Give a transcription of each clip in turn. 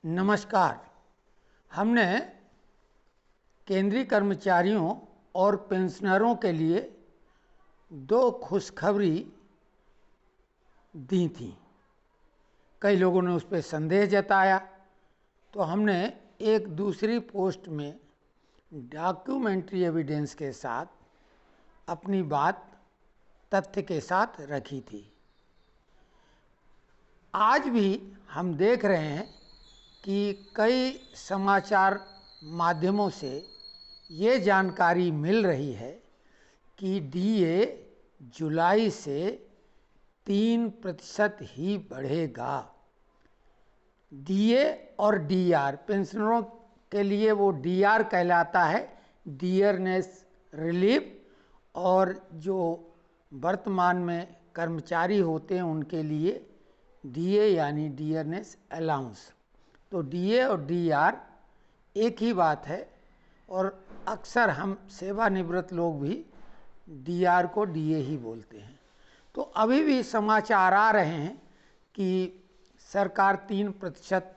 नमस्कार। हमने केंद्रीय कर्मचारियों और पेंशनरों के लिए दो खुशखबरी दी थी। कई लोगों ने उस पर संदेह जताया, तो हमने एक दूसरी पोस्ट में डॉक्यूमेंट्री एविडेंस के साथ अपनी बात तथ्य के साथ रखी थी। आज भी हम देख रहे हैं कि कई समाचार माध्यमों से ये जानकारी मिल रही है कि डीए जुलाई से 3% ही बढ़ेगा। डीए और डीआर पेंशनरों के लिए वो डीआर कहलाता है, डियरनेस रिलीफ, और जो वर्तमान में कर्मचारी होते हैं उनके लिए डीए यानी डियरनेस अलाउंस। तो डीए और डीआर एक ही बात है, और अक्सर हम सेवानिवृत्त लोग भी डीआर को डीए ही बोलते हैं। तो अभी भी समाचार आ रहे हैं कि सरकार 3%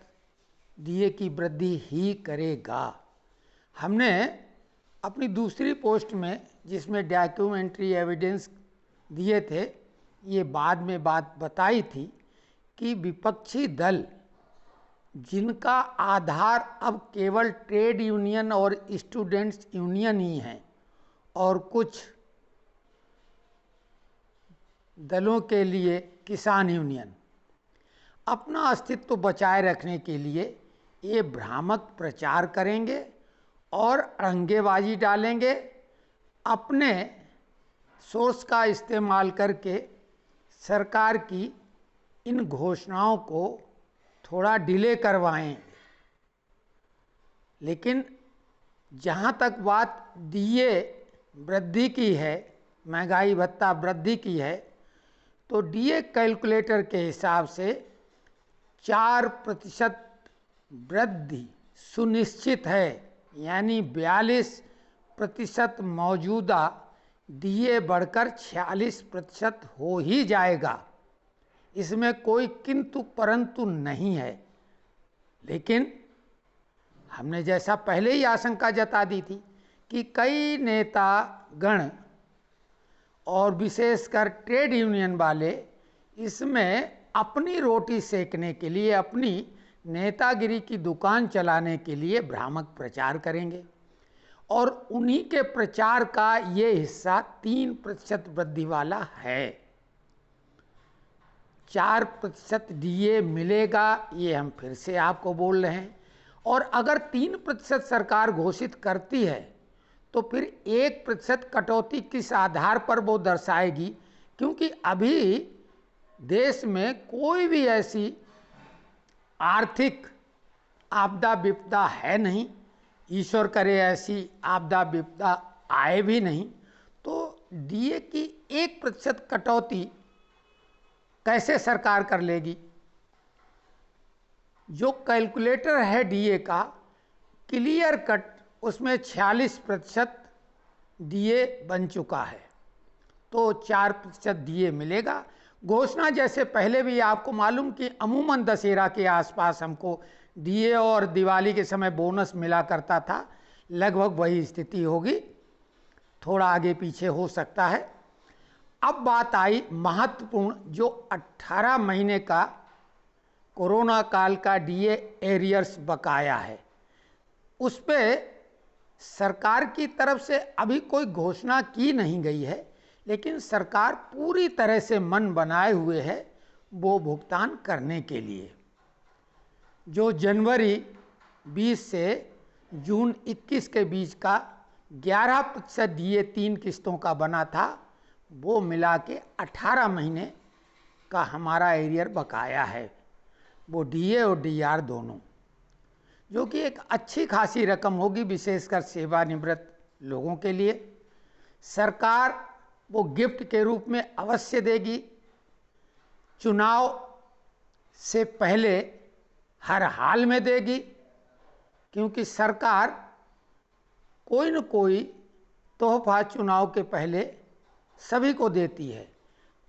डीए की वृद्धि ही करेगा। हमने अपनी दूसरी पोस्ट में, जिसमें डॉक्यूमेंट्री एविडेंस दिए थे, ये बाद में बात बताई थी कि विपक्षी दल, जिनका आधार अब केवल ट्रेड यूनियन और स्टूडेंट्स यूनियन ही हैं, और कुछ दलों के लिए किसान यूनियन, अपना अस्तित्व बचाए रखने के लिए ये भ्रामक प्रचार करेंगे और अड़ंगेबाजी डालेंगे। अपने सोर्स का इस्तेमाल करके सरकार की इन घोषणाओं को थोड़ा डिले करवाएं। लेकिन जहाँ तक बात डीए वृद्धि की है, महंगाई भत्ता वृद्धि की है, तो डीए कैलकुलेटर के हिसाब से 4% वृद्धि सुनिश्चित है, यानी 42% मौजूदा डीए बढ़कर 46% हो ही जाएगा। इसमें कोई किंतु परंतु नहीं है। लेकिन हमने जैसा पहले ही आशंका जता दी थी कि कई नेता गण और विशेषकर ट्रेड यूनियन वाले इसमें अपनी रोटी सेकने के लिए, अपनी नेतागिरी की दुकान चलाने के लिए भ्रामक प्रचार करेंगे, और उन्हीं के प्रचार का ये हिस्सा 3% वृद्धि वाला है। 4% डीए मिलेगा, ये हम फिर से आपको बोल रहे हैं। और अगर 3% सरकार घोषित करती है, तो फिर 1% कटौती किस आधार पर वो दर्शाएगी? क्योंकि अभी देश में कोई भी ऐसी आर्थिक आपदा विपदा है नहीं, ईश्वर करे ऐसी आपदा विपदा आए भी नहीं, तो डीए की 1% कटौती कैसे सरकार कर लेगी? जो कैलकुलेटर है डीए का, क्लियर कट उसमें 46% डीए बन चुका है, तो 4% डीए मिलेगा। घोषणा जैसे पहले भी आपको मालूम कि अमूमन दशहरा के आसपास हमको डीए और दिवाली के समय बोनस मिला करता था, लगभग वही स्थिति होगी, थोड़ा आगे पीछे हो सकता है। अब बात आई महत्वपूर्ण, जो 18 महीने का कोरोना काल का डीए एरियर्स बकाया है, उस पर सरकार की तरफ से अभी कोई घोषणा की नहीं गई है, लेकिन सरकार पूरी तरह से मन बनाए हुए है वो भुगतान करने के लिए। जो जनवरी 20 से जून 21 के बीच का 11% डीए 3 किस्तों का बना था, वो मिला के 18 महीने का हमारा एरियर बकाया है, वो डीए और डीआर दोनों, जो कि एक अच्छी खासी रकम होगी, विशेषकर सेवानिवृत्त लोगों के लिए। सरकार वो गिफ्ट के रूप में अवश्य देगी। चुनाव से पहले हर हाल में देगी, क्योंकि सरकार कोई न कोई तोहफा चुनाव के पहले सभी को देती है,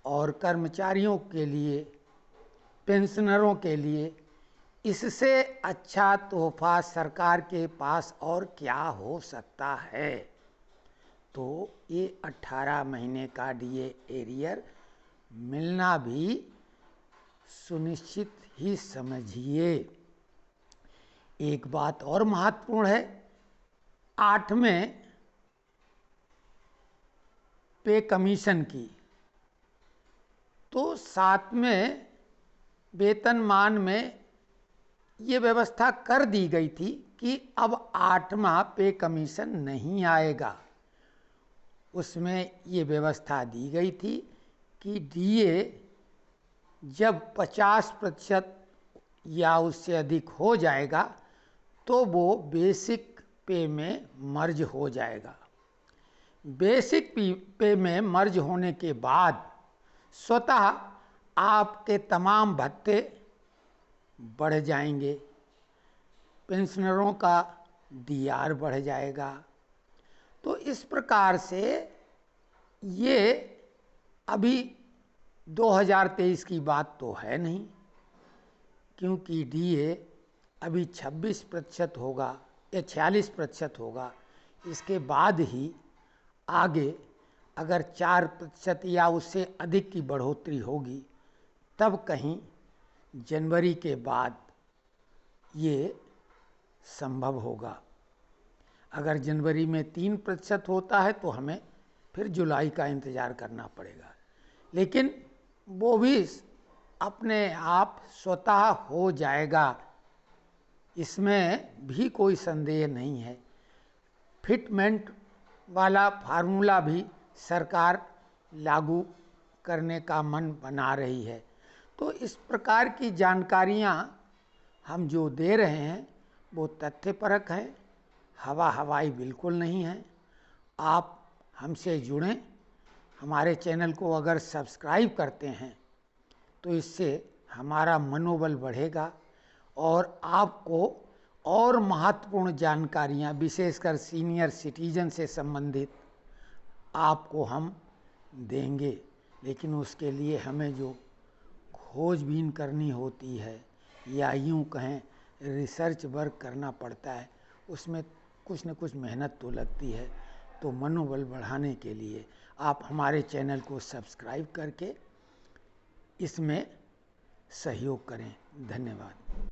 और कर्मचारियों के लिए, पेंशनरों के लिए इससे अच्छा तोहफा सरकार के पास और क्या हो सकता है। तो ये 18 महीने का डीए एरियर मिलना भी सुनिश्चित ही समझिए। एक बात और महत्वपूर्ण है, 8वें पे कमीशन की, तो 7वें वेतनमान में ये व्यवस्था कर दी गई थी कि अब 8वां पे कमीशन नहीं आएगा। उसमें ये व्यवस्था दी गई थी कि डीए जब 50% या उससे अधिक हो जाएगा तो वो बेसिक पे में मर्ज हो जाएगा। बेसिक पे में मर्ज होने के बाद स्वतः आपके तमाम भत्ते बढ़ जाएंगे, पेंशनरों का डीआर बढ़ जाएगा। तो इस प्रकार से ये अभी 2023 की बात तो है नहीं, क्योंकि डीए अभी 26% होगा या 46% होगा। इसके बाद ही आगे अगर 4% या उससे अधिक की बढ़ोतरी होगी तब कहीं जनवरी के बाद ये संभव होगा। अगर जनवरी में 3% होता है तो हमें फिर जुलाई का इंतज़ार करना पड़ेगा, लेकिन वो भी अपने आप स्वतः हो जाएगा, इसमें भी कोई संदेह नहीं है। फिटमेंट वाला फार्मूला भी सरकार लागू करने का मन बना रही है। तो इस प्रकार की जानकारियाँ हम जो दे रहे हैं वो तथ्यपरक हैं, हवा हवाई बिल्कुल नहीं है। आप हमसे जुड़ें, हमारे चैनल को अगर सब्सक्राइब करते हैं तो इससे हमारा मनोबल बढ़ेगा और आपको और महत्वपूर्ण जानकारियाँ, विशेषकर सीनियर सिटीजन से संबंधित, आपको हम देंगे। लेकिन उसके लिए हमें जो खोजबीन करनी होती है या यूँ कहें रिसर्च वर्क करना पड़ता है, उसमें कुछ न कुछ मेहनत तो लगती है। तो मनोबल बढ़ाने के लिए आप हमारे चैनल को सब्सक्राइब करके इसमें सहयोग करें। धन्यवाद।